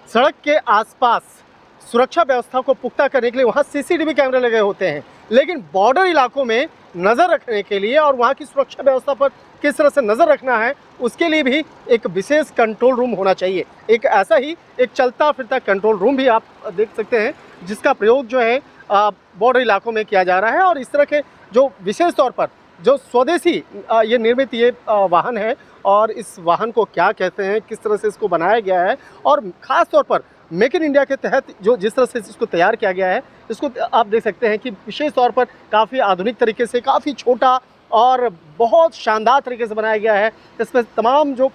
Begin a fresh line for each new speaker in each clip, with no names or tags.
सड़क के आसपास सुरक्षा व्यवस्था को पुख्ता करने के लिए वहाँ सीसीटीवी कैमरे लगे होते हैं, लेकिन बॉर्डर इलाकों में नज़र रखने के लिए और वहाँ की सुरक्षा व्यवस्था पर किस तरह से नज़र रखना है उसके लिए भी एक विशेष कंट्रोल रूम होना चाहिए। एक ऐसा ही एक चलता फिरता कंट्रोल रूम भी आप देख सकते हैं, जिसका प्रयोग जो है बॉर्डर इलाकों में किया जा रहा है। और इस तरह के जो विशेष तौर पर जो स्वदेशी ये निर्मित ये वाहन है, और इस वाहन को क्या कहते हैं, किस तरह से इसको बनाया गया है, और ख़ास तौर पर मेक इन इंडिया के तहत जो जिस तरह से इसको तैयार किया गया है, इसको आप देख सकते हैं कि विशेष तौर पर काफ़ी आधुनिक तरीके से, काफ़ी छोटा और बहुत शानदार तरीके से बनाया गया है। इसमें तमाम जो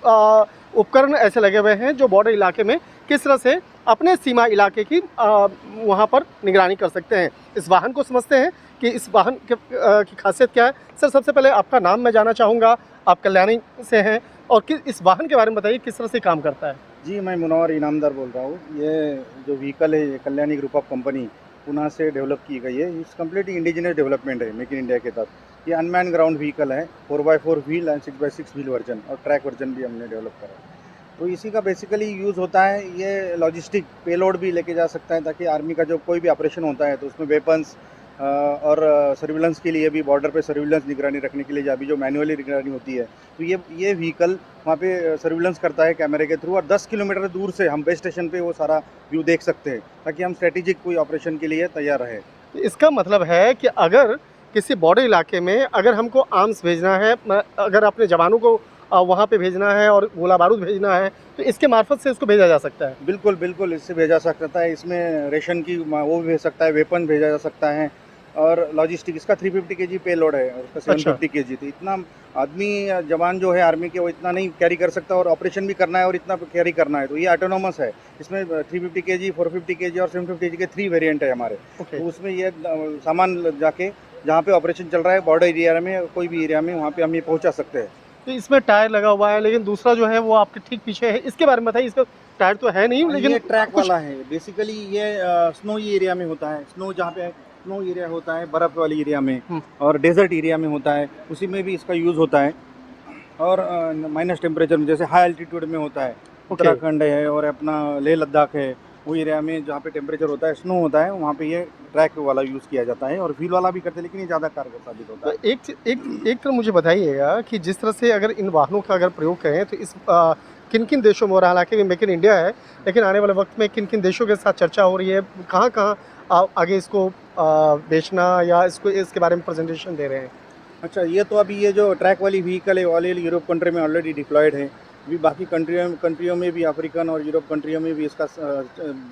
उपकरण ऐसे लगे हुए हैं जो बॉर्डर इलाके में किस तरह से अपने सीमा इलाके की वहाँ पर निगरानी कर सकते हैं। इस वाहन को समझते हैं कि इस वाहन की खासियत क्या है। सर, सबसे पहले आपका नाम मैं जानना चाहूँगा, आप कल्याणी से हैं, और इस वाहन के बारे में बताइए किस तरह से काम करता है।
जी, मैं मुनव्वर इनामदार बोल रहा हूँ। ये जो व्हीकल है ये Kalyani group of company Pune से डेवलप की गई है। इस कम्प्लीटली इंडिजिनस डेवलपमेंट है मेक इन इंडिया के तहत। ये अनमैन ग्राउंड व्हीकल है, 4x4 wheel and 6x6 wheel version, और ट्रैक वर्जन भी हमने डेवलप करा है। तो इसी का बेसिकली यूज़ होता है, ये लॉजिस्टिक पेलोड भी लेके जा सकता है, ताकि आर्मी का जो कोई भी ऑपरेशन होता है तो उसमें वेपन्स और सर्विलेंस के लिए भी, बॉर्डर पे सर्विलेंस निगरानी रखने के लिए अभी जो मैनुअली निगरानी होती है, तो ये व्हीकल वहाँ पे सर्विलेंस करता है कैमरे के थ्रू, और 10 किलोमीटर दूर से हम बेस स्टेशन पे वो सारा व्यू देख सकते हैं, ताकि हम स्ट्रेटेजिक कोई ऑपरेशन के लिए तैयार रहे।
इसका मतलब है कि अगर किसी बॉर्डर इलाके में अगर हमको आर्म्स भेजना है, अगर अपने जवानों को वहाँ पे भेजना है और गोला बारूद भेजना है, तो इसके मार्फत से इसको भेजा जा सकता है।
बिल्कुल बिल्कुल, इससे भेजा सकता है। इसमें रेशन की वो भी भेज सकता है, वेपन भेजा जा सकता है, और लॉजिस्टिक इसका 350 केजी पे लोड है, और उसका 750 केजी। तो इतना आदमी जवान जो है आर्मी के, वो इतना नहीं कैरी कर सकता, और ऑपरेशन भी करना है और इतना कैरी करना है। तो ये ऑटोनोमस है। इसमें 350 केजी, 450 केजी और 750 केजी के 3 वेरिएंट है हमारे। तो उसमें ये सामान जाके जहाँ पे ऑपरेशन चल रहा है, बॉर्डर एरिया में, कोई भी एरिया में, वहाँ पे हम ये पहुँचा सकते हैं।
तो इसमें टायर लगा हुआ है, लेकिन दूसरा जो है वो आपके ठीक पीछे है, इसके बारे में बताइए। इसका टायर तो है नहीं, लेकिन
ये ट्रैक वाला है। बेसिकली ये स्नो एरिया में होता है। स्नो जहाँ पे स्नो एरिया होता है, बर्फ़ वाली एरिया में, और डेजर्ट एरिया में होता है, उसी में भी इसका यूज़ होता है। और माइनस टेम्परेचर में, जैसे हाई एल्टीट्यूड में होता है, उत्तराखंड है और अपना लेह लद्दाख है, वो एरिया में जहाँ पे टेम्परेचर होता है, स्नो होता है, वहाँ पे ये ट्रैक वाला यूज़ किया जाता है। और व्हील वाला भी करते हैं, लेकिन ये ज़्यादा कारगर साबित होता है।
तो एक तरह मुझे बताइएगा कि जिस तरह से अगर इन वाहनों का अगर प्रयोग करें तो इस किन किन देशों में हो रहा है। हालांकि मेक इन इंडिया है, लेकिन आने वाले वक्त में किन किन देशों के साथ चर्चा हो रही है, कहाँ कहाँ आगे इसको बेचना या इसको इसके बारे में प्रेजेंटेशन दे रहे हैं।
अच्छा, ये तो अभी ये जो ट्रैक वाली व्हीकल है वाली यूरोप कंट्री में ऑलरेडी डिप्लॉयड है। अभी बाकी कंट्रियों में भी, अफ्रीकन और यूरोप कंट्रियों में भी इसका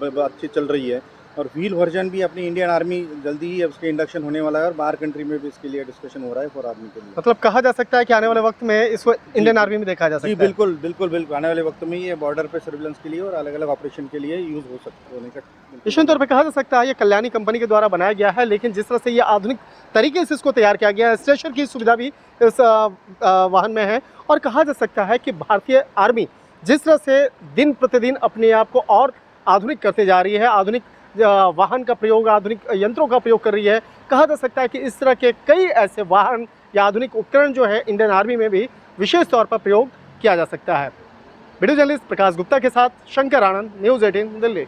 बातचीत चल रही है। और व्हील वर्जन भी अपनी इंडियन आर्मी जल्दी ही उसके इंडक्शन होने वाला है, और बाहर कंट्री में भी इसके लिए डिस्कशन हो रहा है फॉर आर्मी के लिए।
मतलब कहा जा सकता है कि आने वाले वक्त में इसको इंडियन आर्मी में देखा जा सकता है।
जी बिल्कुल बिल्कुल बिल्कुल, आने वाले वक्त में ये बॉर्डर पे सर्विलेंस के लिए और अलग अलग ऑपरेशन के लिए यूज़ हो सकता होने का।
निश्चित तौर पर कहा जा सकता है ये कल्याणी कंपनी के द्वारा बनाया गया है, लेकिन जिस तरह से ये आधुनिक तरीके से इसको तैयार किया गया है, स्टेशन की सुविधा भी इस वाहन में है। और कहा जा सकता है कि भारतीय आर्मी जिस तरह से दिन प्रतिदिन अपने आप को और आधुनिक करते जा रही है, आधुनिक वाहन का प्रयोग, आधुनिक यंत्रों का प्रयोग कर रही है, कहा जा सकता है कि इस तरह के कई ऐसे वाहन या आधुनिक उपकरण जो है इंडियन आर्मी में भी विशेष तौर पर प्रयोग किया जा सकता है। वीडियो जर्नलिस्ट प्रकाश गुप्ता के साथ शंकर आनंद, न्यूज़ 18 दिल्ली।